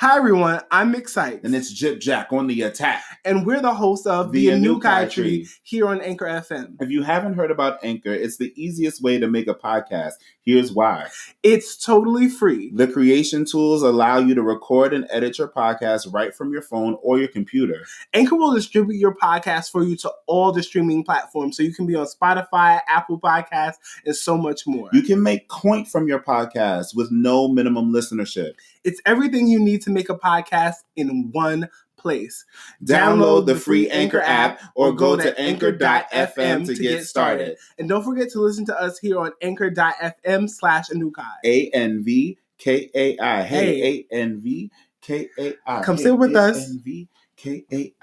Hi everyone, I'm Mx Sykes. And it's GypjaQ on the attack. And we're the hosts of the Anukai Tree here on Anchor FM. If you haven't heard about Anchor, it's the easiest way to make a podcast. Here's why. It's totally free. The creation tools allow you to record and edit your podcast right from your phone or your computer. Anchor will distribute your podcast for you to all the streaming platforms, so you can be on Spotify, Apple Podcasts, and so much more. You can make coin from your podcast with no minimum listenership. It's everything you need to make a podcast in one place. Download the free Anchor app or go to anchor.fm to get started. And don't forget to listen to us here on anchor.fm/Anukai. ANVKAI. Hey, ANVKAI. Come sit with us. ANVKAI.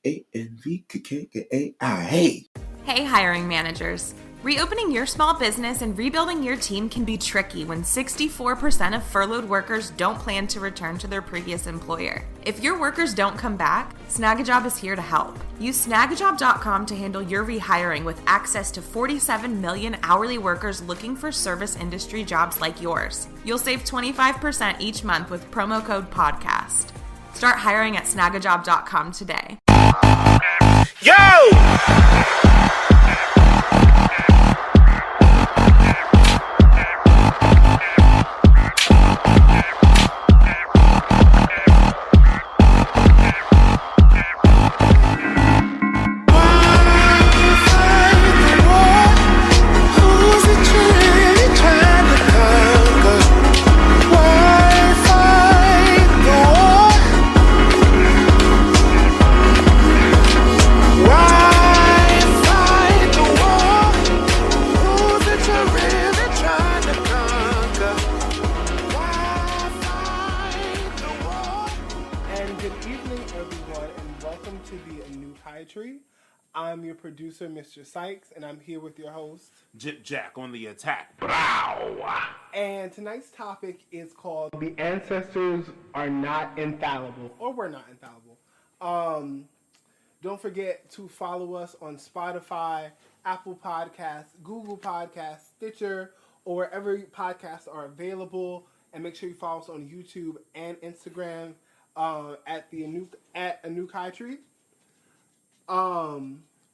ANVKAI. Hey. Hey, hiring managers. Reopening your small business and rebuilding your team can be tricky when 64% of furloughed workers don't plan to return to their previous employer. If your workers don't come back, Snagajob is here to help. Use Snagajob.com to handle your rehiring with access to 47 million hourly workers looking for service industry jobs like yours. You'll save 25% each month with promo code PODCAST. Start hiring at Snagajob.com today. Yo! I'm your producer, Mr. Sykes, and I'm here with your host, GypjaQ on the attack. And tonight's topic is called "The Ancestors Are Not Infallible," or "We're Not Infallible." Don't forget to follow us on Spotify, Apple Podcasts, Google Podcasts, Stitcher, or wherever podcasts are available. And make sure you follow us on YouTube and Instagram at Anukai Tree.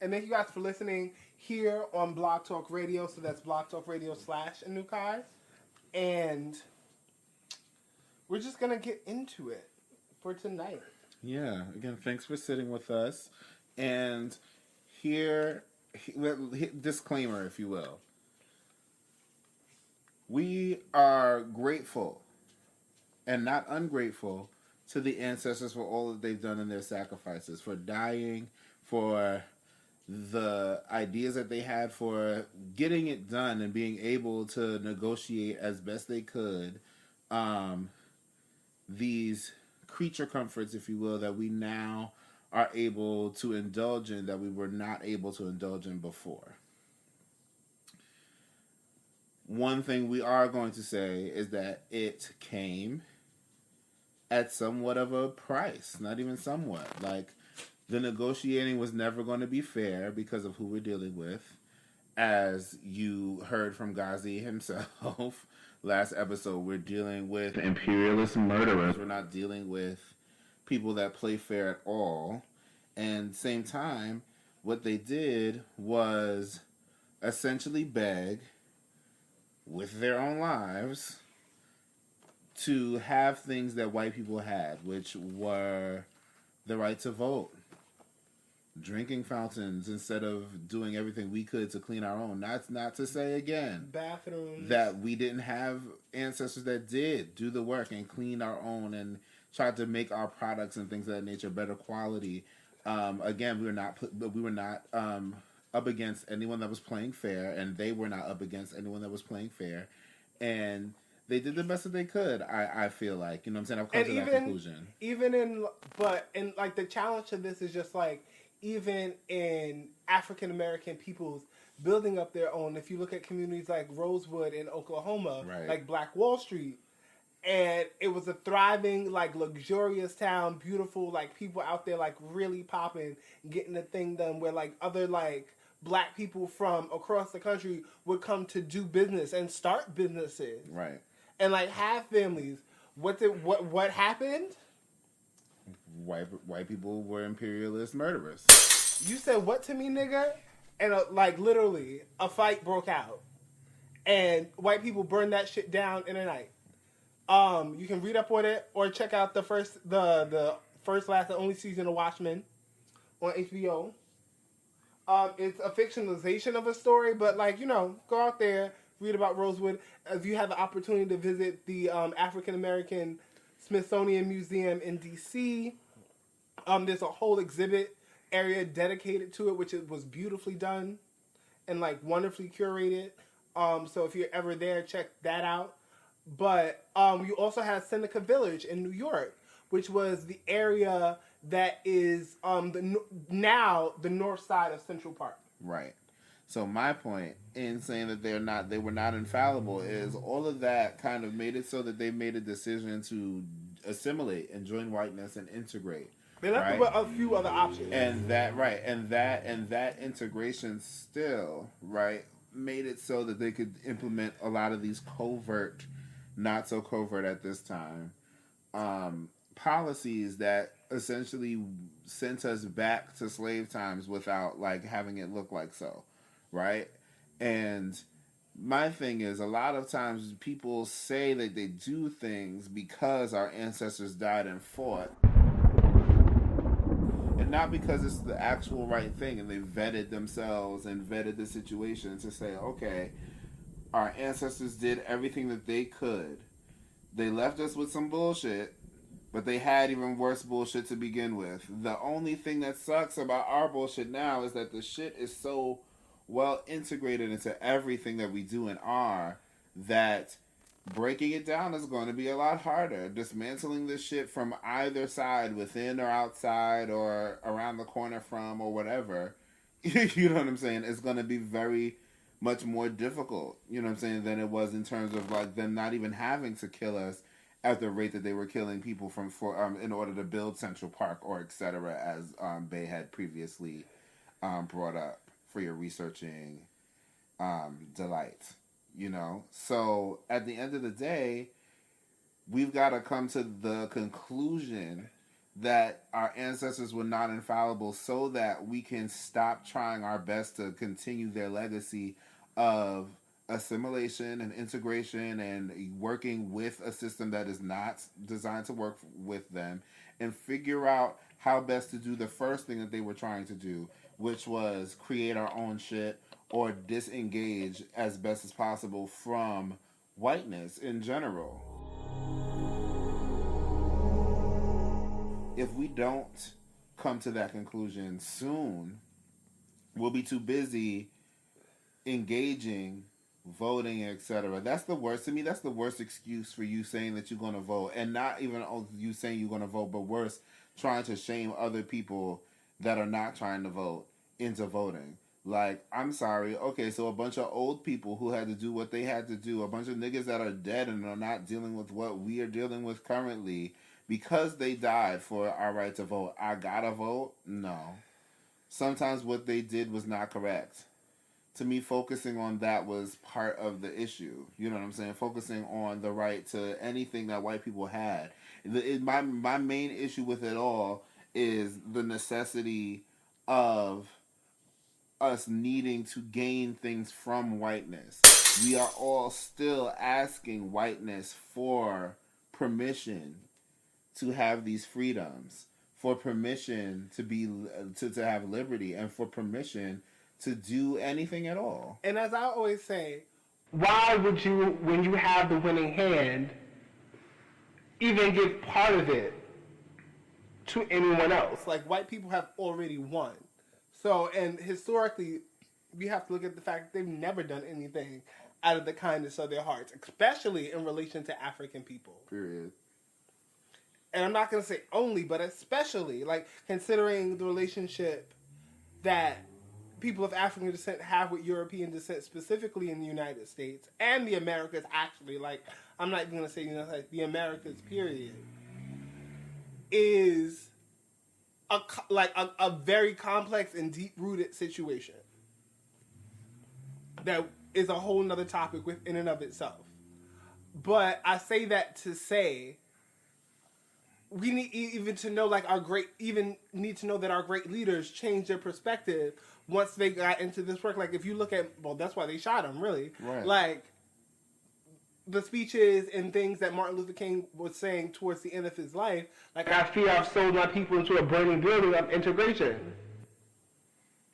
And thank you guys for listening here on Blog Talk Radio. So that's Blog Talk Radio /Anukai. And we're just going to get into it for tonight. Yeah. Again, thanks for sitting with us. And disclaimer, if you will. We are grateful and not ungrateful to the ancestors for all that they've done in their sacrifices, for dying, for the ideas that they had, for getting it done and being able to negotiate as best they could these creature comforts, if you will, that we now are able to indulge in that we were not able to indulge in before. One thing we are going to say is that it came at somewhat of a price, not even somewhat. Like, the negotiating was never going to be fair because of who we're dealing with. As you heard from Ghazi himself last episode, we're dealing with imperialist murderers. We're not dealing with people that play fair at all. And same time, what they did was essentially beg, with their own lives, to have things that white people had, which were the right to vote, drinking fountains instead of doing everything we could to clean our own. That's not to say, again, bathrooms, that we didn't have ancestors that did do the work and clean our own and tried to make our products and things of that nature better quality. Again, we were not up against anyone that was playing fair, and they were not up against anyone that was playing fair, and they did the best that they could. I feel like, you know what I'm saying? I've come to that conclusion. And like the challenge to this is just like, even in African American peoples building up their own. If you look at communities like Rosewood in Oklahoma, right, like Black Wall Street, and it was a thriving, like, luxurious town, beautiful, like, people out there, like, really popping, getting the thing done, where, like, other, like, black people from across the country would come to do business and start businesses. Right. And, like, have families. What happened? White people were imperialist murderers. You said what to me, nigga? And like literally, a fight broke out, and white people burned that shit down in a night. You can read up on it or check out the first, last, and only season of Watchmen on HBO. It's a fictionalization of a story, but like, you know, go out there, read about Rosewood. If you have the opportunity to visit the African American Smithsonian Museum in DC, there's a whole exhibit area dedicated to it, which was beautifully done and like wonderfully curated. So if you're ever there, check that out. But you also have Seneca Village in New York, which was the area that is now the north side of Central Park. Right. So my point in saying that they were not infallible is all of that kind of made it so that they made a decision to assimilate and join whiteness and integrate. They left with a few other options. And that integration still, right, made it so that they could implement a lot of these covert, not so covert at this time, policies that essentially sent us back to slave times without like having it look like so, right? And my thing is, a lot of times people say that they do things because our ancestors died and fought, and not because it's the actual right thing, and they vetted themselves and vetted the situation to say, okay, our ancestors did everything that they could. They left us with some bullshit, but they had even worse bullshit to begin with. The only thing that sucks about our bullshit now is that the shit is so well integrated into everything that we do and are that breaking it down is going to be a lot harder. Dismantling this shit from either side, within or outside or around the corner from or whatever, you know what I'm saying, is going to be very much more difficult, you know what I'm saying, than it was in terms of like them not even having to kill us at the rate that they were killing people in order to build Central Park or etc., as Bay had previously brought up for your researching delight, you know. So at the end of the day, we've got to come to the conclusion that our ancestors were not infallible so that we can stop trying our best to continue their legacy of assimilation and integration and working with a system that is not designed to work with them, and figure out how best to do the first thing that they were trying to do, which was create our own shit or disengage as best as possible from whiteness in general. If we don't come to that conclusion soon, we'll be too busy engaging, voting, etc. That's the worst. To me, that's the worst excuse for you saying that you're going to vote. And not even you saying you're going to vote, but worse, trying to shame other people that are not trying to vote into voting. Like, I'm sorry. Okay, so a bunch of old people who had to do what they had to do, a bunch of niggas that are dead and are not dealing with what we are dealing with currently because they died for our right to vote. I gotta vote? No. Sometimes what they did was not correct. To me, focusing on that was part of the issue. You know what I'm saying? Focusing on the right to anything that white people had. My main issue with it all is the necessity of us needing to gain things from whiteness. We are all still asking whiteness for permission to have these freedoms, for permission to have liberty, and for permission to do anything at all. And as I always say, why would you, when you have the winning hand, even give part of it to anyone else? Like, white people have already won. So, and historically, we have to look at the fact that they've never done anything out of the kindness of their hearts, especially in relation to African people. Period. And I'm not going to say only, but especially, like, considering the relationship that people of African descent have with European descent, specifically in the United States and the Americas, actually. Like, I'm not even going to say, you know, like the Americas, period, is a very complex and deep-rooted situation that is a whole nother topic within and of itself. But I say that to say we need even to know like need to know that our great leaders changed their perspective once they got into this work. Like if you look at, well, that's why they shot him, really. Right. Like the speeches and things that Martin Luther King was saying towards the end of his life. Like, I fear I've sold my people into a burning building of integration.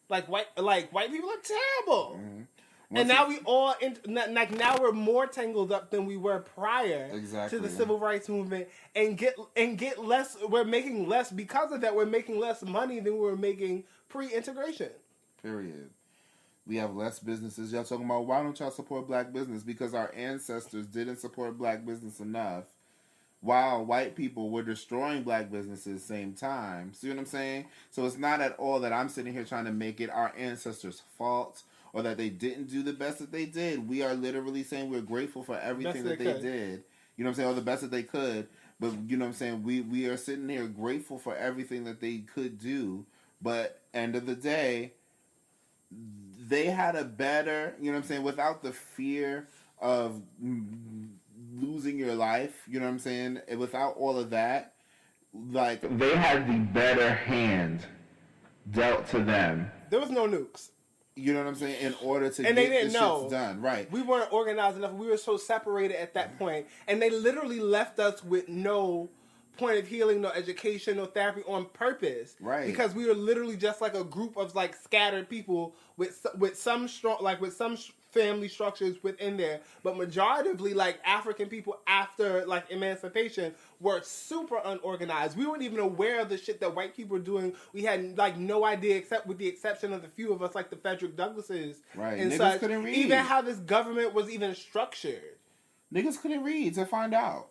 Like white people are terrible. Mm-hmm. And now we all, now we're more tangled up than we were prior to the civil rights movement, and get less. We're making less because of that. We're making less money than we were making pre-integration. Period. We have less businesses. Y'all talking about, why don't y'all support black business? Because our ancestors didn't support black business enough, while white people were destroying black businesses at the same time. See what I'm saying? So it's not at all that I'm sitting here trying to make it our ancestors' fault, or that they didn't do the best that they did. We are literally saying we're grateful for everything that they did. You know what I'm saying? Or the best that they could. But, you know what I'm saying? We are sitting here grateful for everything that they could do. But, end of the day, they had a better, you know what I'm saying, without the fear of losing your life, you know what I'm saying? Without all of that, like, they had the better hand dealt to them. There was no nukes. You know what I'm saying? In order to get this shit done. Right. We weren't organized enough. We were so separated at that point. And they literally left us with no point of healing, no education, no therapy on purpose. Right. Because we were literally just like a group of like scattered people with some strong, like with some family structures within there. But majoritively, like African people after like emancipation were super unorganized. We weren't even aware of the shit that white people were doing. We had like no idea, except with the exception of the few of us like the Frederick Douglasses. Right. And Niggas such, couldn't read. Even how this government was even structured. Niggas couldn't read to find out.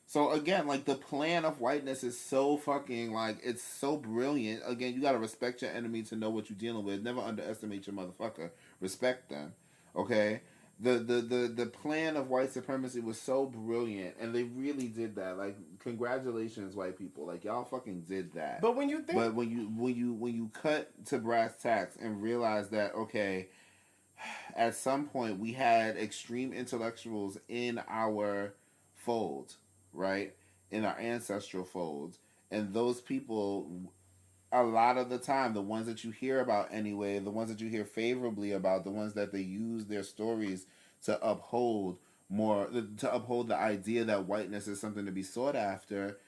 So again, like, the plan of whiteness is so fucking, like, it's so brilliant. Again, you gotta respect your enemy to know what you're dealing with. Never underestimate your motherfucker. Respect them. Okay? The plan of white supremacy was so brilliant, and they really did that. Like, congratulations, white people. Like, y'all fucking did that. But when you think, but when you cut to brass tacks and realize that, okay, at some point we had extreme intellectuals in our fold, right? In our ancestral folds. And those people, a lot of the time, the ones that you hear about anyway, the ones that you hear favorably about, the ones that they use their stories to uphold the idea that whiteness is something to be sought after,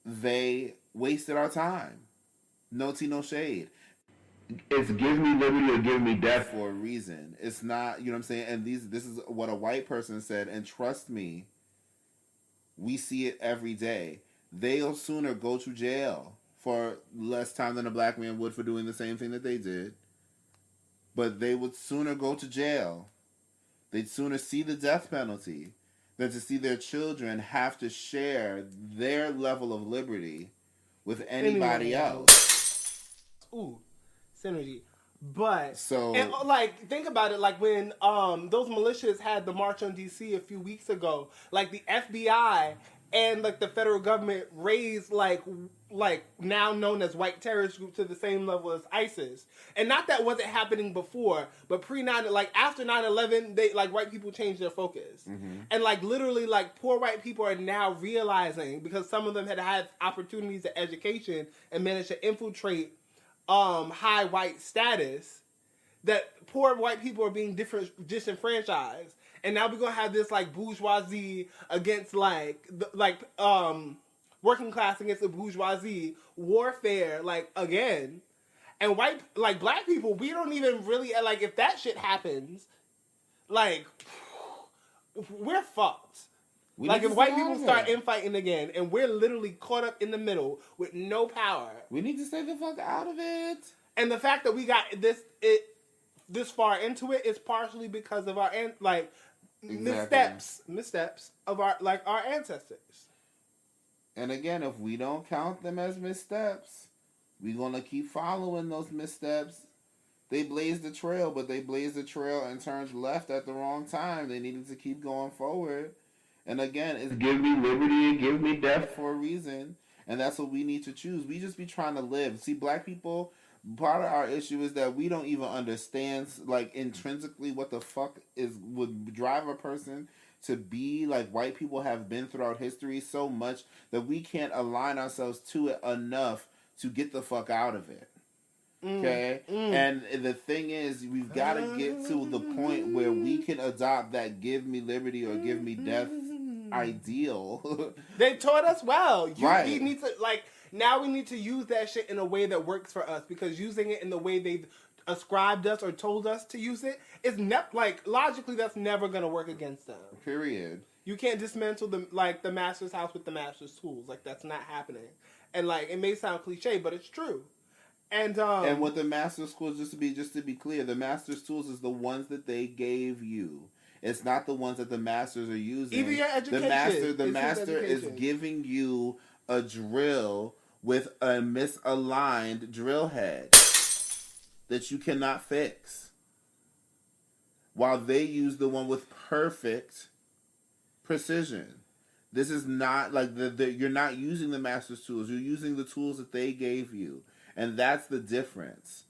they wasted our time. No tea, no shade. It's give me liberty or give me death for a reason. It's not, you know what I'm saying? And this is what a white person said, and trust me, we see it every day. They'll sooner go to jail for less time than a black man would for doing the same thing that they did. But they would sooner go to jail. They'd sooner see the death penalty than to see their children have to share their level of liberty with anybody else. Ooh. Synergy. But so, and, like, think about it, like when those militias had the march on DC a few weeks ago, like the FBI and like the federal government raised like now known as white terrorist group to the same level as ISIS. And not that wasn't happening before, but after 9/11, they like white people changed their focus. Mm-hmm. And like literally like poor white people are now realizing, because some of them had opportunities at education and managed to infiltrate high white status, that poor white people are being disenfranchised, and now we're gonna have this like bourgeoisie against working class against the bourgeoisie warfare again, and white black people, we don't even really if that shit happens, we're fucked. If white people start infighting again, and we're literally caught up in the middle with no power. We need to stay the fuck out of it. And the fact that we got this far into it is partially because of our missteps of our ancestors. And again, if we don't count them as missteps, we're gonna keep following those missteps. They blazed the trail, but they blazed the trail and turned left at the wrong time. They needed to keep going forward. And again, it's give me liberty and give me death for a reason. And that's what we need to choose. We just be trying to live. See, black people, part of our issue is that we don't even understand, intrinsically what the fuck would drive a person to be like white people have been throughout history so much that we can't align ourselves to it enough to get the fuck out of it. Okay? And the thing is, we've got to get to the point where we can adopt that give me liberty or give me death ideal. They taught us well. Right. We need to, like, now we need to use that shit in a way that works for us, because using it in the way they ascribed us or told us to use it is like, logically that's never going to work against them. Period. You can't dismantle the master's house with the master's tools. Like, that's not happening. And like, it may sound cliche, but it's true. And with the master's tools, just to be clear, the master's tools is the ones that they gave you. It's not the ones that the masters are using. Even your education. The master is giving you a drill with a misaligned drill head that you cannot fix, while they use the one with perfect precision. This is not like you're not using the master's tools. You're using the tools that they gave you. And that's the difference.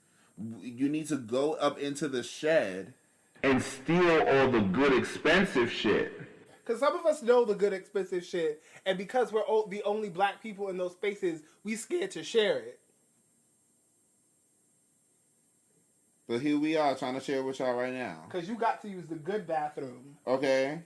You need to go up into the shed and steal all the good, expensive shit. Because some of us know the good, expensive shit, and because we're the only black people in those spaces, we scared to share it. But here we are trying to share it with y'all right now. Because you got to use the good bathroom. Okay.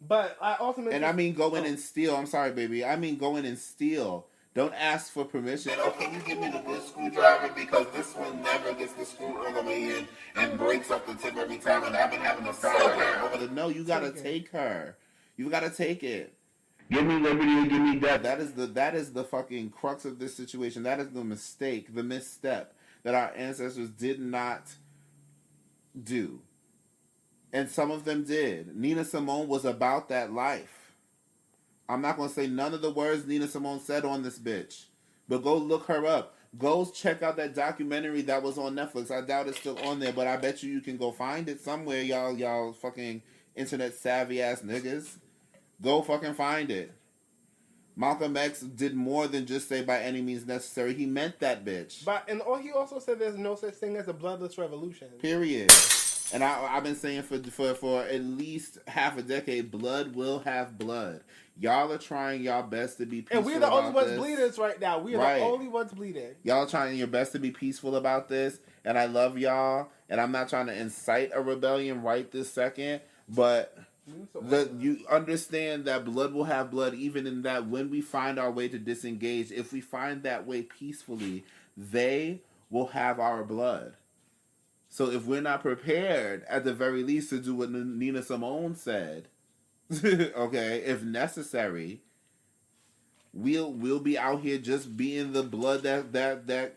But I also... And I mean go in and steal. I'm sorry, baby. I mean go in and steal. Don't ask for permission. Oh, can you give me the good screwdriver? Because this one never gets the screw all the way in and breaks up the tip every time, and I've been having to follow her over the... No, you gotta take her. You gotta take it. Give me liberty or give me death. That is the fucking crux of this situation. That is the mistake, the misstep that our ancestors did not do. And some of them did. Nina Simone was about that life. I'm not going to say none of the words Nina Simone said on this bitch. But go look her up. Go check out that documentary that was on Netflix. I doubt it's still on there, but I bet you can go find it somewhere, y'all fucking internet savvy ass niggas. Go fucking find it. Malcolm X did more than just say by any means necessary. He meant that bitch. And he also said there's no such thing as a bloodless revolution. Period. And I've been saying for at least half a decade, blood will have blood. Y'all are trying y'all best to be peaceful. And we're the only ones bleeders right now. We are the only ones bleeding. Y'all are trying your best to be peaceful about this. And I love y'all. And I'm not trying to incite a rebellion right this second. But you understand that blood will have blood, even in that when we find our way to disengage, if we find that way peacefully, they will have our blood. So if we're not prepared, at the very least, to do what Nina Simone said, okay, if necessary, we'll be out here just being the blood that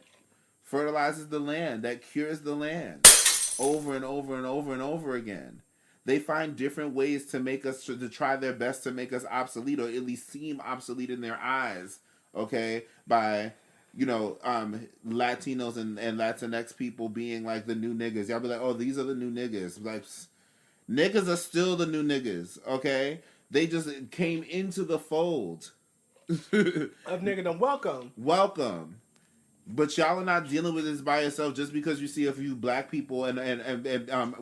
fertilizes the land, that cures the land, over and over and over and over again. They find different ways to make us, to try their best to make us obsolete, or at least seem obsolete in their eyes, okay, by... Latinos and Latinx people being like the new niggas. Y'all be like, oh, these are the new niggas. Like, niggas are still the new niggas, okay? They just came into the fold. Of niggerdom. Welcome. But y'all are not dealing with this by yourself just because you see a few black people and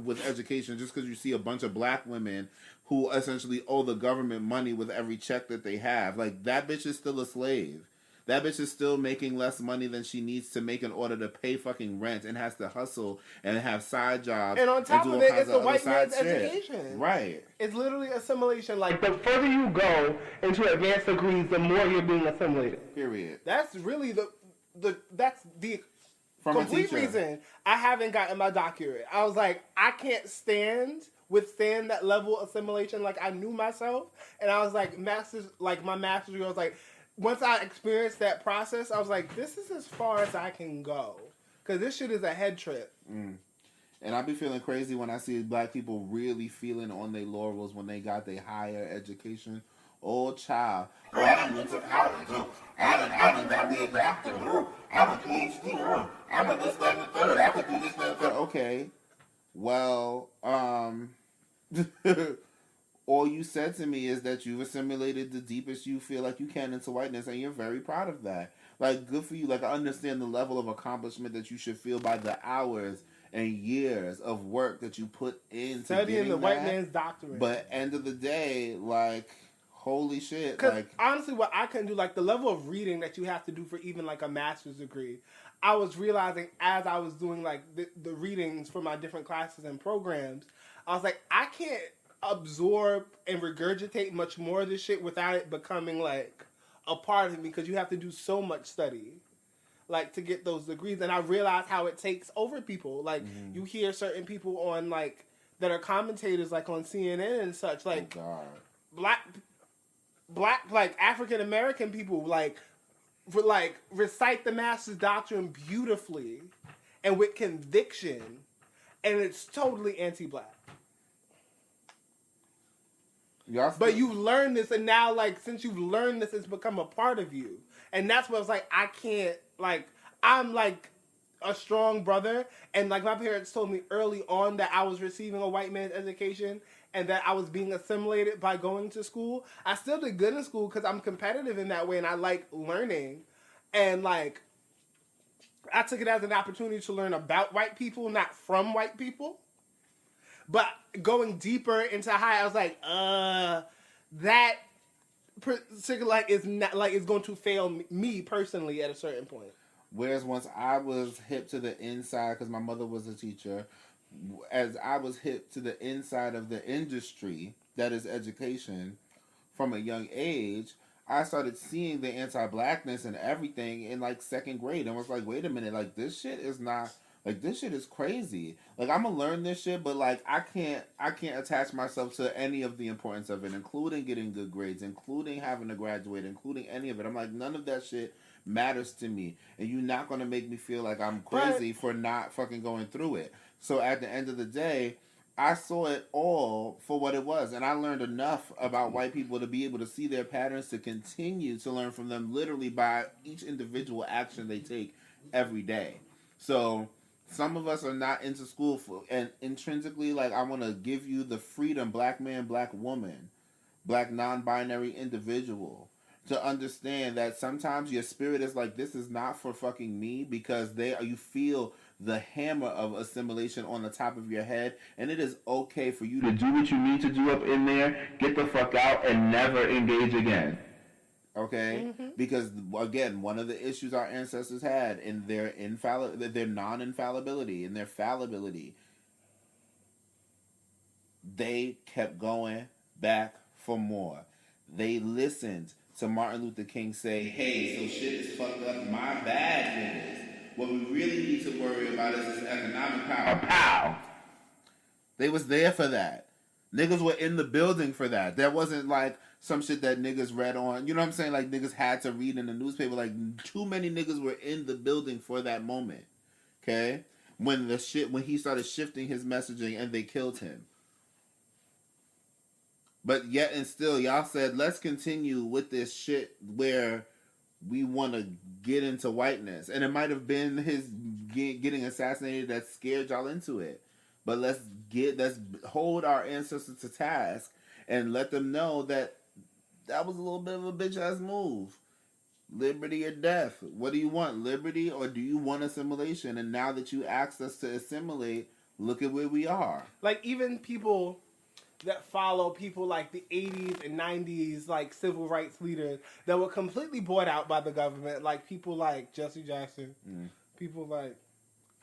with education, just because you see a bunch of black women who essentially owe the government money with every check that they have. Like, that bitch is still a slave. That bitch is still making less money than she needs to make in order to pay fucking rent, and has to hustle and have side jobs. And on top of it, it's the white man's education. Right. It's literally assimilation. Like, the further you go into advanced degrees, the more you're being assimilated. Period. That's really that's the complete reason I haven't gotten my doctorate. I was like, I can't withstand that level of assimilation. Like, I knew myself, and I was like, my master's degree, I was like, once I experienced that process, I was like, this is as far as I can go. Because this shit is a head trip. And I be feeling crazy when I see black people really feeling on their laurels when they got their higher education. Oh, child. Oh, I went to college. Oh, I done got me a doctor. Oh, I'm a PhD. Oh, I'm a this, that, and the third. I could do this, that, and the third. Okay. Well, all you said to me is that you've assimilated the deepest you feel like you can into whiteness, and you're very proud of that. Like, good for you. Like, I understand the level of accomplishment that you should feel by the hours and years of work that you put into studying the white that. man's doctrine. But end of the day, like, holy shit. Because Like, honestly, what I couldn't do, like the level of reading that you have to do for even like a master's degree, I was realizing as I was doing like the readings for my different classes and programs, I was like, I can't absorb and regurgitate much more of this shit without it becoming like a part of me, because you have to do so much study like to get those degrees. And I realized how it takes over people. Like you hear certain people on like that are commentators like on CNN and such, like black like African American people like recite the master's doctrine beautifully and with conviction, and it's totally anti-black. But you've learned this, and now like since you've learned this, it's become a part of you. And that's what I was like, I can't, like, I'm like a strong brother, and like my parents told me early on that I was receiving a white man's education and that I was being assimilated by going to school. I still did good in school because I'm competitive in that way and I like learning. And like, I took it as an opportunity to learn about white people, not from white people. But going deeper into high, I was like, that particular like is not like is going to fail me personally at a certain point. Whereas once I was hip to the inside, because my mother was a teacher, as I was hip to the inside of the industry that is education from a young age, I started seeing the anti-blackness and everything in like second grade, and was like, wait a minute, like this shit is not, like this shit is crazy. Like I'm gonna learn this shit, but like I can't attach myself to any of the importance of it, including getting good grades, including having to graduate, including any of it. I'm like, none of that shit matters to me, and you're not gonna make me feel like I'm crazy for not fucking going through it. So at the end of the day, I saw it all for what it was, and I learned enough about white people to be able to see their patterns, to continue to learn from them literally by each individual action they take every day. So some of us are not into school for, and intrinsically, like, I want to give you the freedom, black man, black woman, black non-binary individual, to understand that sometimes your spirit is like, this is not for fucking me, because you feel the hammer of assimilation on the top of your head, and it is okay for you to do what you need to do up in there, get the fuck out, and never engage again. Okay? Mm-hmm. Because, again, one of the issues our ancestors had in their non-infallibility, in their fallibility, they kept going back for more. They listened to Martin Luther King say, hey, so shit is fucked up, my bad, niggas. What we really need to worry about is this economic power. Pow! They was there for that. Niggas were in the building for that. There wasn't like some shit that niggas read on. You know what I'm saying? Like niggas had to read in the newspaper. Like too many niggas were in the building for that moment. Okay? When he started shifting his messaging and they killed him. But yet and still, y'all said, let's continue with this shit where we want to get into whiteness. And it might have been his getting assassinated that scared y'all into it. But let's hold our ancestors to task and let them know that was a little bit of a bitch-ass move. Liberty or death. What do you want? Liberty, or do you want assimilation? And now that you asked us to assimilate, look at where we are. Like, even people that follow people like the 80s and 90s, like civil rights leaders that were completely bought out by the government, like people like Jesse Jackson, people like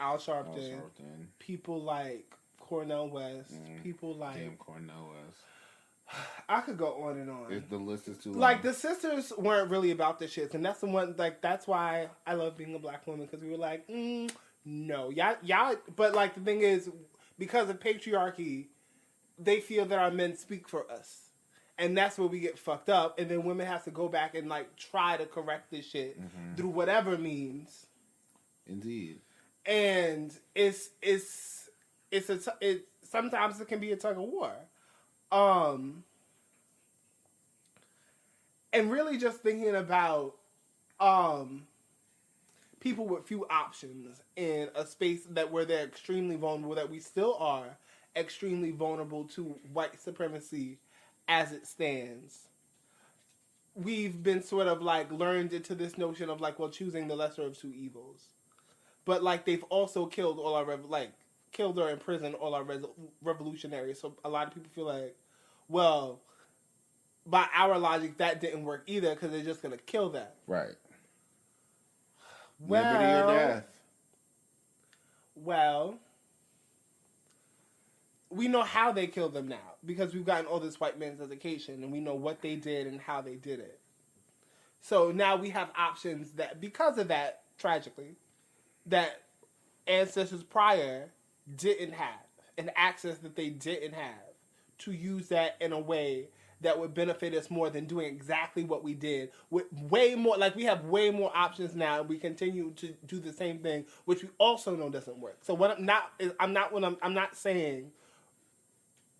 Al Sharpton, people like Cornel West, people like... Damn, Cornel West. I could go on and on. The list is too long. Like, the sisters weren't really about the shits, and that's the one, like, that's why I love being a black woman, because we were like, no. Y'all, but, like, the thing is, because of patriarchy, they feel that our men speak for us. And that's where we get fucked up. And then women have to go back and, like, try to correct this shit through whatever means. Indeed. And sometimes it can be a tug of war. And really just thinking about people with few options in a space where they're extremely vulnerable, that we still are extremely vulnerable to white supremacy as it stands. We've been sort of like learned into this notion of like, well, choosing the lesser of two evils. But like they've also killed all our killed or imprisoned all our revolutionaries. So a lot of people feel like, well, by our logic, that didn't work either because they're just going to kill them. Right. Well, liberty or death. Well, we know how they killed them now because we've gotten all this white man's education and we know what they did and how they did it. So now we have options that, because of that, tragically, that ancestors prior didn't have, and access that they didn't have to use that in a way that would benefit us more than doing exactly what we did with way more. Like, we have way more options now, and we continue to do the same thing, which we also know doesn't work. So what I'm not saying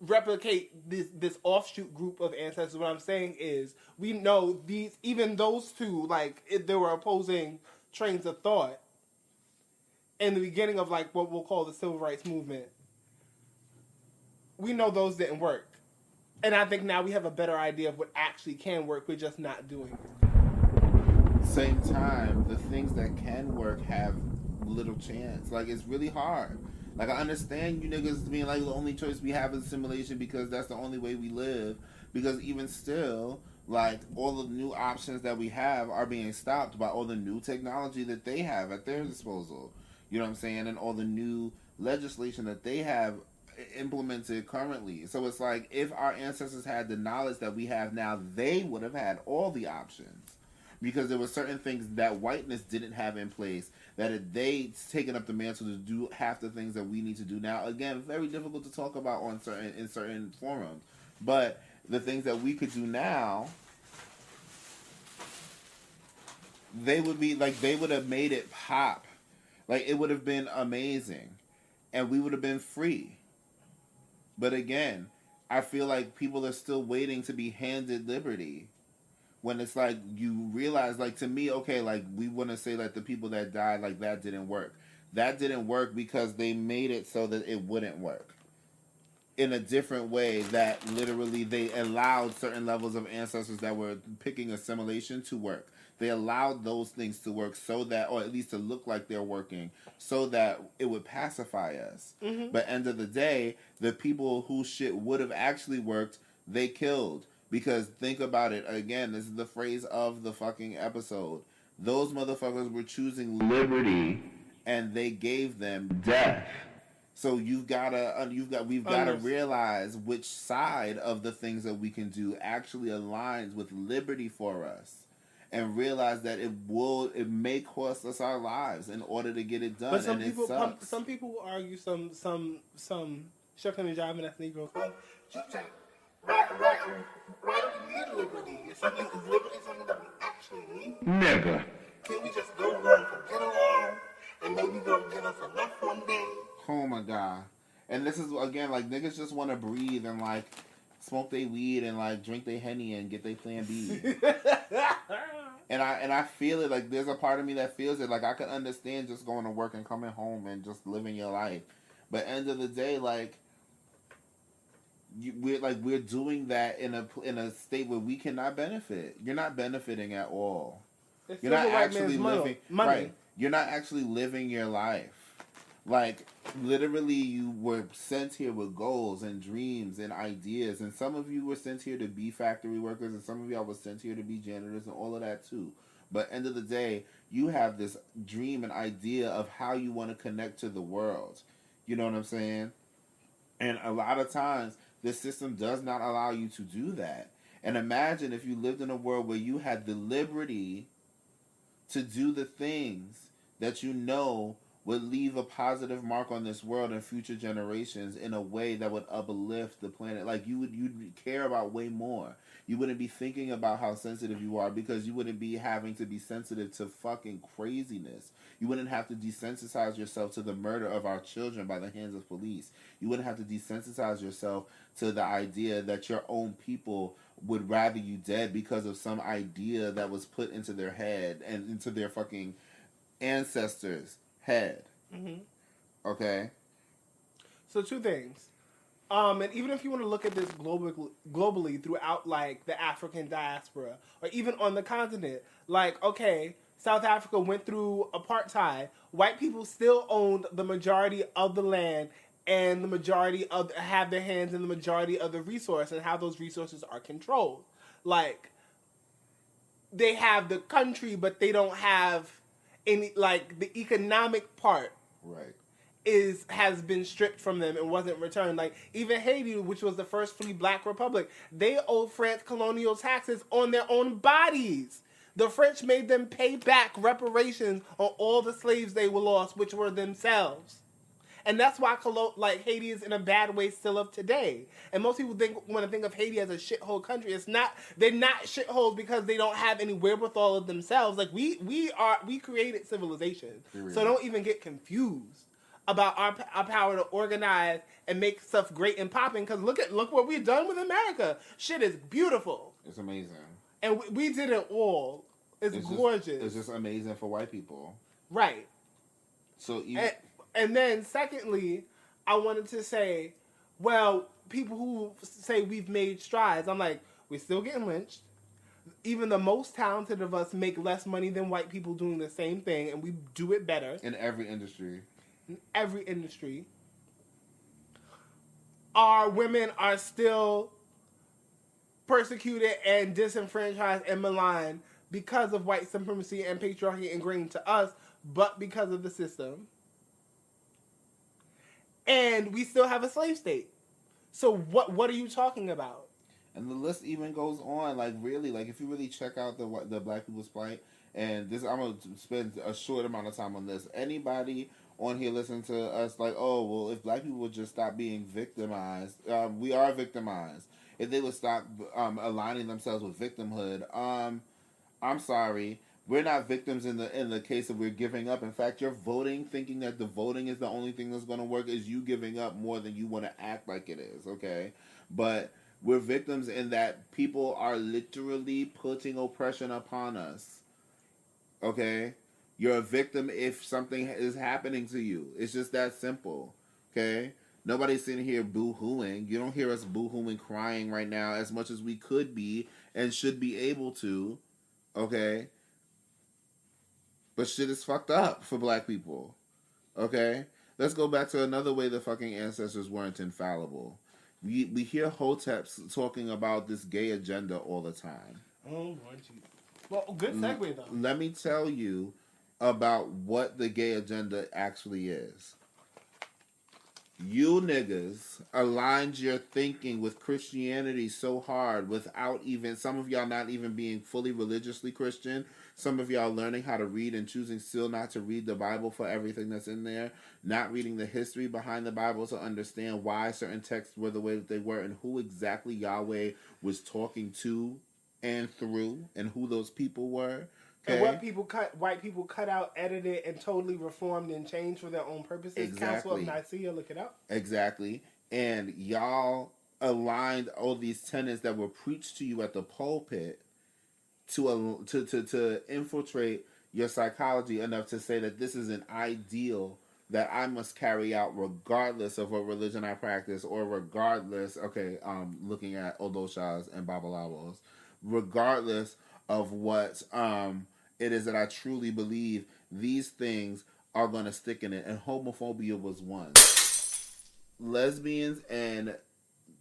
replicate this offshoot group of ancestors. What I'm saying is we know even those two, like, they were opposing trains of thought in the beginning of, like, what we'll call the civil rights movement. We know those didn't work. And I think now we have a better idea of what actually can work. We're just not doing it. Same time, the things that can work have little chance. Like, it's really hard. Like, I understand you niggas being like, the only choice we have is simulation because that's the only way we live. Because even still, like, all the new options that we have are being stopped by all the new technology that they have at their disposal. You know what I'm saying? And all the new legislation that they have implemented currently. So it's like, if our ancestors had the knowledge that we have now, they would have had all the options. Because there were certain things that whiteness didn't have in place, that they'd taken up the mantle to do half the things that we need to do now. Again, very difficult to talk about in certain forums. But the things that we could do now, they would have made it pop. Like, it would have been amazing. And we would have been free. But again, I feel like people are still waiting to be handed liberty. When it's like, you realize, like, to me, okay, like, we want to say, like, the people that died, like, that didn't work. That didn't work because they made it so that it wouldn't work. In a different way, that literally they allowed certain levels of ancestors that were picking assimilation to work. They allowed those things to work so that, or at least to look like they're working, so that it would pacify us. Mm-hmm. But end of the day, the people whose shit would have actually worked, they killed. Because think about it, again, this is the phrase of the fucking episode. Those motherfuckers were choosing liberty, and they gave them death. So we've got to realize which side of the things that we can do actually aligns with liberty for us. And realize that it may cost us our lives in order to get it done. But some people will argue some shucking and jiving as Negroes. Why do we need liberty? Is liberty something that we actually need? Never. Can we just go along and get along, and maybe they'll give us enough one day? Oh my God. And this is, again, like, niggas just want to breathe and, like, smoke their weed and, like, drink their Henny and get their Plan B. And I feel it. Like, there's a part of me that feels it. Like, I could understand just going to work and coming home and just living your life. But end of the day, like, we're doing that in a state where we cannot benefit. You're not benefiting at all. You're not actually living. Right. You're not actually living your life. Like, literally, you were sent here with goals and dreams and ideas. And some of you were sent here to be factory workers, and some of y'all were sent here to be janitors and all of that, too. But end of the day, you have this dream and idea of how you want to connect to the world. You know what I'm saying? And a lot of times, this system does not allow you to do that. And imagine if you lived in a world where you had the liberty to do the things that you know would leave a positive mark on this world and future generations in a way that would uplift the planet. Like, you'd care about way more. You wouldn't be thinking about how sensitive you are because you wouldn't be having to be sensitive to fucking craziness. You wouldn't have to desensitize yourself to the murder of our children by the hands of police. You wouldn't have to desensitize yourself to the idea that your own people would rather you dead because of some idea that was put into their head and into their fucking ancestors' head. Mm-hmm. Okay? So two things. And even if you want to look at this globally throughout, like, the African diaspora, or even on the continent, like, okay, South Africa went through apartheid. White people still owned the majority of the land and the majority of have their hands in the majority of the resource and how those resources are controlled. Like, they have the country, but they don't have any, like, the economic part. Right. Has been stripped from them and wasn't returned. Like, even Haiti, which was the first free black republic, they owed France colonial taxes on their own bodies. The French made them pay back reparations on all the slaves they were lost, which were themselves. And that's why Haiti is in a bad way still of today. And most people want to think of Haiti as a shithole country. It's not. They're not shitholes because they don't have any wherewithal of themselves. Like, we created civilization. Really? So don't even get confused about our power to organize and make stuff great and popping. Because look what we've done with America. Shit is beautiful. It's amazing. And we did it all. It's gorgeous. It's just amazing for white people. Right. So even... And then, secondly, I wanted to say, well, people who say we've made strides, I'm like, we're still getting lynched. Even the most talented of us make less money than white people doing the same thing, and we do it better. In every industry. In every industry. Our women are still persecuted and disenfranchised and maligned because of white supremacy and patriarchy ingrained to us, but because of the system. And we still have a slave state. So what are you talking about? And the list even goes on. Like, really, like, if you really check out the black people's plight, and this, I'm going to spend a short amount of time on this. Anybody on here listening to us like, oh, well, if black people would just stop being victimized, we are victimized. If they would stop aligning themselves with victimhood, I'm sorry. We're not victims in the case of we're giving up. In fact, you're voting, thinking that the voting is the only thing that's going to work, is you giving up more than you want to act like it is, okay? But we're victims in that people are literally putting oppression upon us, okay? You're a victim if something is happening to you. It's just that simple, okay? Nobody's sitting here boo-hooing. You don't hear us boo-hooing, crying right now as much as we could be and should be able to, okay? But shit is fucked up for black people. Okay? Let's go back to another way the fucking ancestors weren't infallible. We hear hoteps talking about this gay agenda all the time. Oh, well, good segue, though. Let me tell you about what the gay agenda actually is. You niggas aligned your thinking with Christianity so hard without even, some of y'all not even being fully religiously Christian, some of y'all learning how to read and choosing still not to read the Bible for everything that's in there, not reading the history behind the Bible to understand why certain texts were the way that they were and who exactly Yahweh was talking to and through and who those people were. Okay. And white people cut out, edited, and totally reformed and changed for their own purposes. Exactly. Council of Nicaea, look it up. Exactly. And y'all aligned all these tenets that were preached to you at the pulpit to infiltrate your psychology enough to say that this is an ideal that I must carry out regardless of what religion I practice or regardless, looking at Odoshas and Babalawos, regardless of what it is that I truly believe, these things are going to stick in it. And homophobia was one. Lesbians and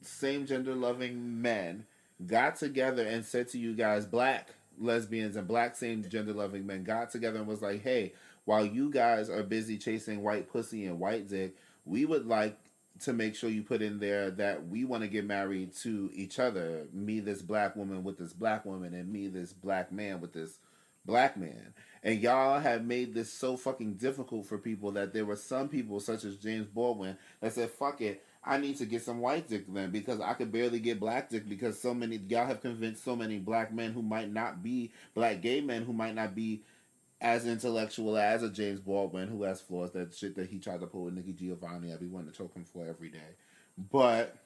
same gender loving men got together and said to you guys, black lesbians and black same gender loving men got together and was like, hey, while you guys are busy chasing white pussy and white dick, we would like to make sure you put in there that we want to get married to each other. Me, this black woman with this black woman, and me, this black man with this black man. And y'all have made this so fucking difficult for people that there were some people, such as James Baldwin, that said, fuck it, I need to get some white dick then because I could barely get black dick because so many, y'all have convinced so many black men who might not be, black gay men who might not be as intellectual as a James Baldwin, who has flaws, that shit that he tried to pull with Nikki Giovanni, I be wanting to choke him for every day. But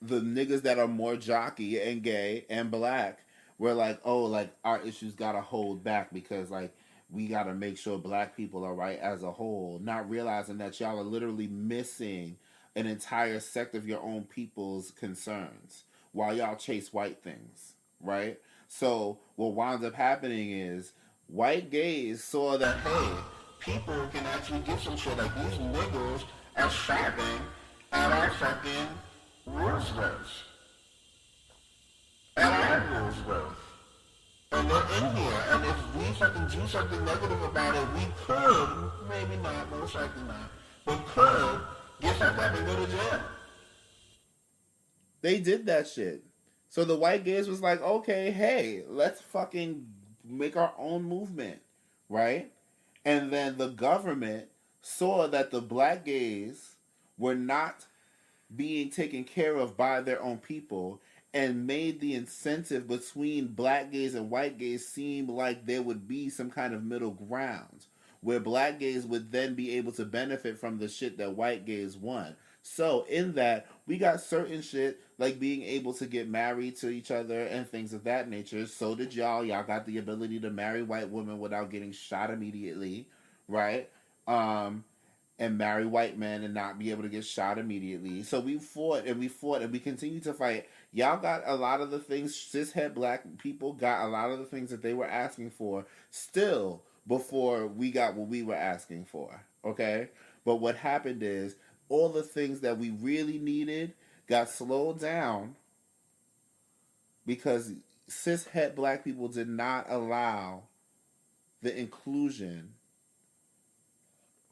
the niggas that are more jockey and gay and black were like, oh, like, our issues gotta hold back because, like, we gotta make sure black people are right as a whole, not realizing that y'all are literally missing an entire sect of your own people's concerns while y'all chase white things, right? So what winds up happening is white gays saw that, hey, people can actually get some shit. Like, these niggas are shopping at our fucking Woolworths. At our Woolworths. And they're in here. And if we fucking do something negative about it, we could, maybe not, most likely not, but could get fucked up and go to jail. They did that shit. So the white gays was like, okay, hey, let's fucking make our own movement, right? And then the government saw that the black gays were not being taken care of by their own people and made the incentive between black gays and white gays seem like there would be some kind of middle ground where black gays would then be able to benefit from the shit that white gays want. So in that, we got certain shit like being able to get married to each other and things of that nature. So did y'all. Y'all got the ability to marry white women without getting shot immediately, right? And marry white men and not be able to get shot immediately. So we fought and we continue to fight. Y'all got a lot of the things, cishet black people got a lot of the things that they were asking for still before we got what we were asking for, okay? But what happened is all the things that we really needed got slowed down because cishet black people did not allow the inclusion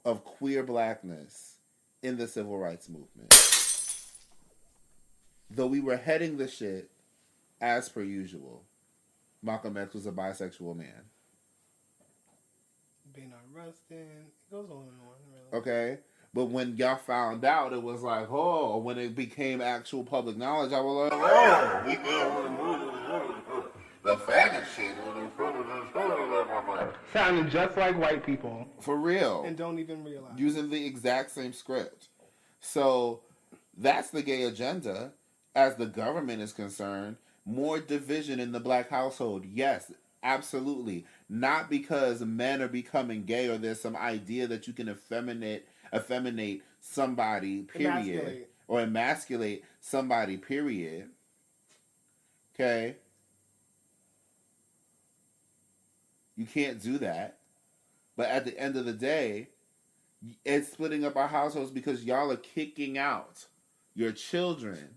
of queer blackness in the civil rights movement. Though we were heading the shit as per usual. Malcolm X was a bisexual man. Bernard Rustin, it goes on and on, really. Okay? But when y'all found out, it was like, oh, when it became actual public knowledge, I was like, oh, we the faggot shit. Sounding just like white people. For real. And don't even realize. Using the exact same script. So, that's the gay agenda. As the government is concerned, more division in the black household. Yes, absolutely. Not because men are becoming gay or there's some idea that you can effeminate somebody, period. Emasculate. Or emasculate somebody, period. Okay? You can't do that. But at the end of the day, it's splitting up our households because y'all are kicking out your children.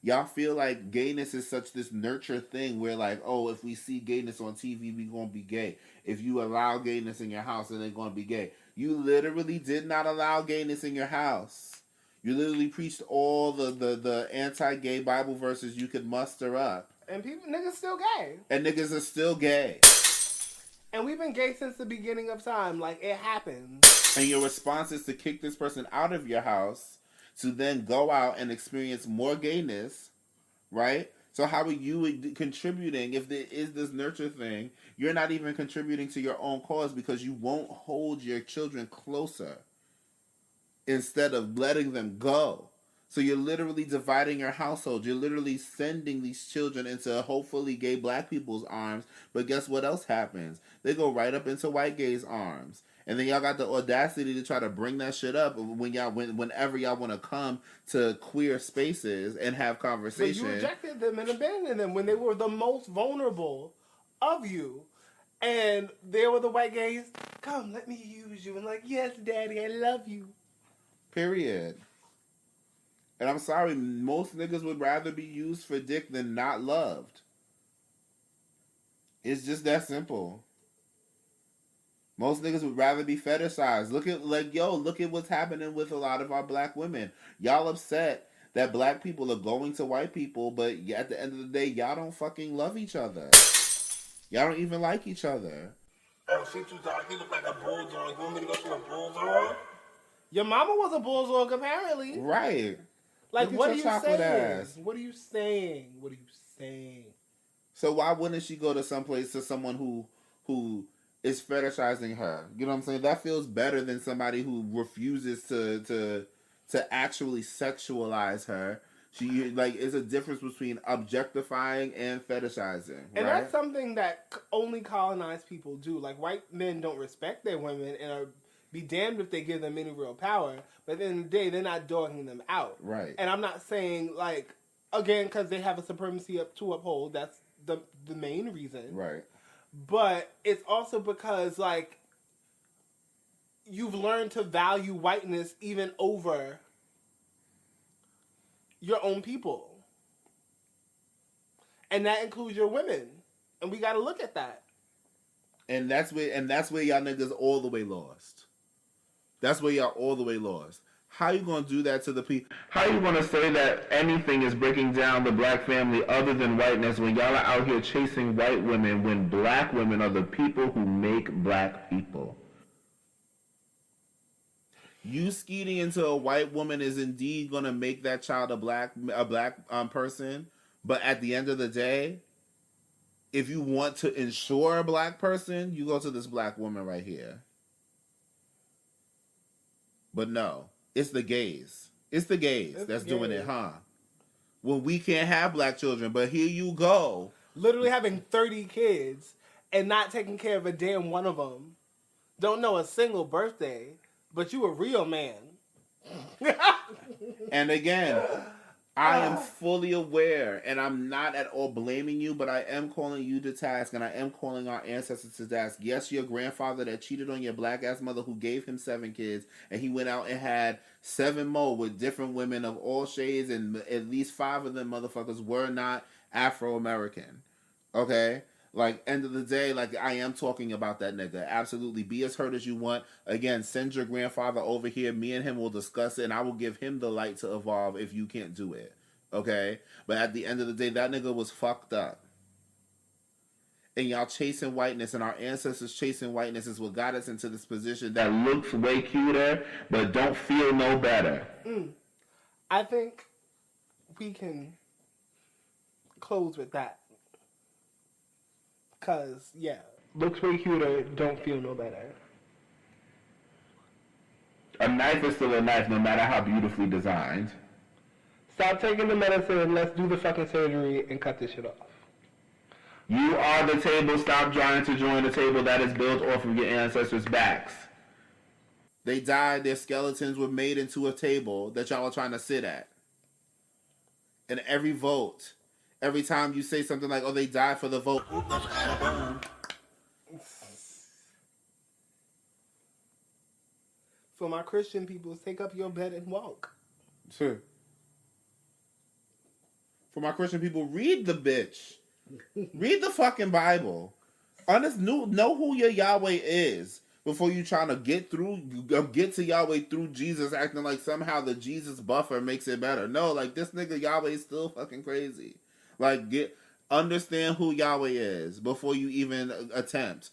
Y'all feel like gayness is such this nurture thing where like, oh, if we see gayness on TV, we gonna be gay. If you allow gayness in your house, then they're gonna be gay. You literally did not allow gayness in your house. You literally preached all the anti-gay Bible verses you could muster up. And niggas still gay. And niggas are still gay. And we've been gay since the beginning of time. Like, it happens. And your response is to kick this person out of your house to then go out and experience more gayness, right? So how are you contributing if there is this nurture thing? You're not even contributing to your own cause because you won't hold your children closer instead of letting them go. So you're literally dividing your household. You're literally sending these children into hopefully gay black people's arms. But guess what else happens? They go right up into white gays' arms. And then y'all got the audacity to try to bring that shit up whenever y'all want to come to queer spaces and have conversation. But you rejected them and abandoned them when they were the most vulnerable of you. And there were the white gays, come, let me use you. And like, yes, daddy, I love you. Period. And I'm sorry, most niggas would rather be used for dick than not loved. It's just that simple. Most niggas would rather be fetishized. Look at what's happening with a lot of our black women. Y'all upset that black people are going to white people, but at the end of the day, y'all don't fucking love each other. Y'all don't even like each other. Oh, she too dark. He look like a bulldog. You want me to go to a bulldog? Your mama was a bulldog, apparently. Right. Like, what are you saying? Ass. What are you saying? What are you saying? So why wouldn't she go to someone who is fetishizing her? You know what I'm saying? That feels better than somebody who refuses to actually sexualize her. She it's a difference between objectifying and fetishizing. And right? that's something that only colonized people do. Like, white men don't respect their women and are be damned if they give them any real power. But at the end of the day, they're not dogging them out. Right. And I'm not saying, like, again, because they have a supremacy to uphold. That's the main reason. Right. But it's also because, like, you've learned to value whiteness even over your own people. And that includes your women. And we got to look at that. And that's where y'all niggas all the way lost. That's where y'all all the way lost. How you gonna do that to the people? How you gonna say that anything is breaking down the black family other than whiteness when y'all are out here chasing white women when black women are the people who make black people? You skeeting into a white woman is indeed gonna make that child a black person, but at the end of the day, if you want to ensure a black person, you go to this black woman right here. But no, it's the gays. It's the gays that's doing it, huh? Well, we can't have black children, but here you go. Literally having 30 kids and not taking care of a damn one of them. Don't know a single birthday, but you a real man. And again, I am fully aware, and I'm not at all blaming you, but I am calling you to task, and I am calling our ancestors to task. Yes, your grandfather that cheated on your black-ass mother who gave him 7 kids, and he went out and had 7 more with different women of all shades, and at least 5 of them motherfuckers were not Afro-American. Okay? Like, end of the day, like, I am talking about that nigga. Absolutely. Be as hurt as you want. Again, send your grandfather over here. Me and him will discuss it, and I will give him the light to evolve if you can't do it. Okay? But at the end of the day, that nigga was fucked up. And y'all chasing whiteness, and our ancestors chasing whiteness is what got us into this position that looks way cuter, but don't feel no better. I think we can close with that. Because, yeah, looks way cuter, don't feel no better. A knife is still a knife, no matter how beautifully designed. Stop taking the medicine, let's do the fucking surgery and cut this shit off. You are the table, stop trying to join the table that is built off of your ancestors' backs. They died, their skeletons were made into a table that y'all are trying to sit at. And every vote... Every time you say something like, oh, they died for the vote. So my Christian people, take up your bed and walk. Sure. For my Christian people, read the bitch. Read the fucking Bible. Know who your Yahweh is before you trying to get to Yahweh through Jesus, acting like somehow the Jesus buffer makes it better. No, like, this nigga Yahweh is still fucking crazy. Like, understand who Yahweh is before you even attempt.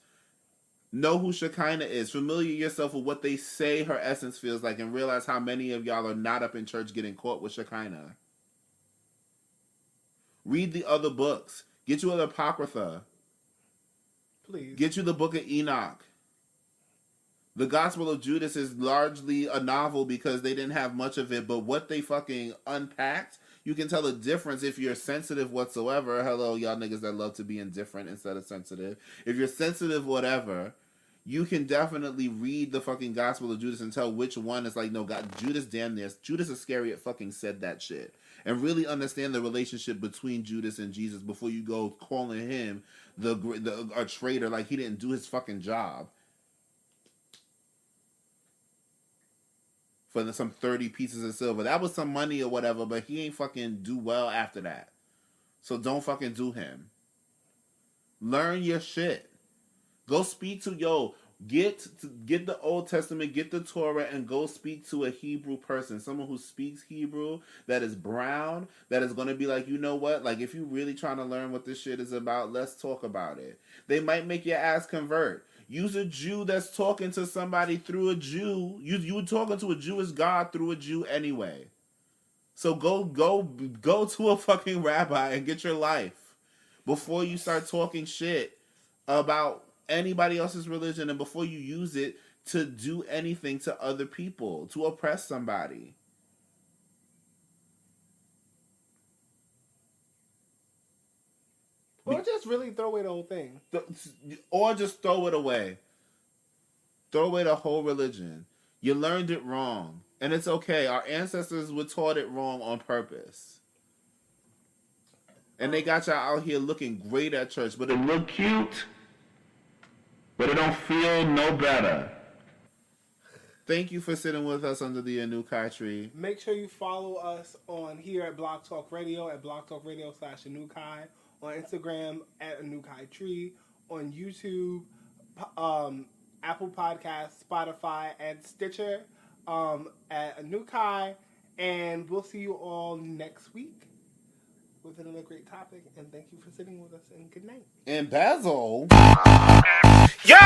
Know who Shekinah is. Familiar yourself with what they say her essence feels like, and realize how many of y'all are not up in church getting caught with Shekinah. Read the other books. Get you an Apocrypha. Please. Get you the book of Enoch. The Gospel of Judas is largely a novel because they didn't have much of it, but what they fucking unpacked, you can tell the difference if you're sensitive whatsoever. Hello, y'all niggas that love to be indifferent instead of sensitive. If you're sensitive, whatever, you can definitely read the fucking Gospel of Judas and tell which one is like, no, God, Judas damn near, Judas Iscariot fucking said that shit. And really understand the relationship between Judas and Jesus before you go calling him a traitor like he didn't do his fucking job. For some 30 pieces of silver. That was some money or whatever, but he ain't fucking do well after that. So don't fucking do him. Learn your shit. Go speak to, get the Old Testament, get the Torah, and go speak to a Hebrew person. Someone who speaks Hebrew, that is brown, that is going to be like, you know what? Like, if you really trying to learn what this shit is about, let's talk about it. They might make your ass convert. Use a Jew that's talking to somebody through a Jew. You talking to a Jewish God through a Jew anyway. So go to a fucking rabbi and get your life before you start talking shit about anybody else's religion and before you use it to do anything to other people, to oppress somebody. Or just really throw away the whole thing. Or just throw it away. Throw away the whole religion. You learned it wrong. And it's okay. Our ancestors were taught it wrong on purpose. And they got y'all out here looking great at church. But it look cute. But it don't feel no better. Thank you for sitting with us under the Anukai tree. Make sure you follow us on here at Blog Talk Radio at blogtalkradio.com/Anukai, on Instagram at Anukai Tree, on YouTube, Apple Podcasts, Spotify, and Stitcher at Anukai. And we'll see you all next week with another great topic. And thank you for sitting with us. And good night. And Basil. Yo!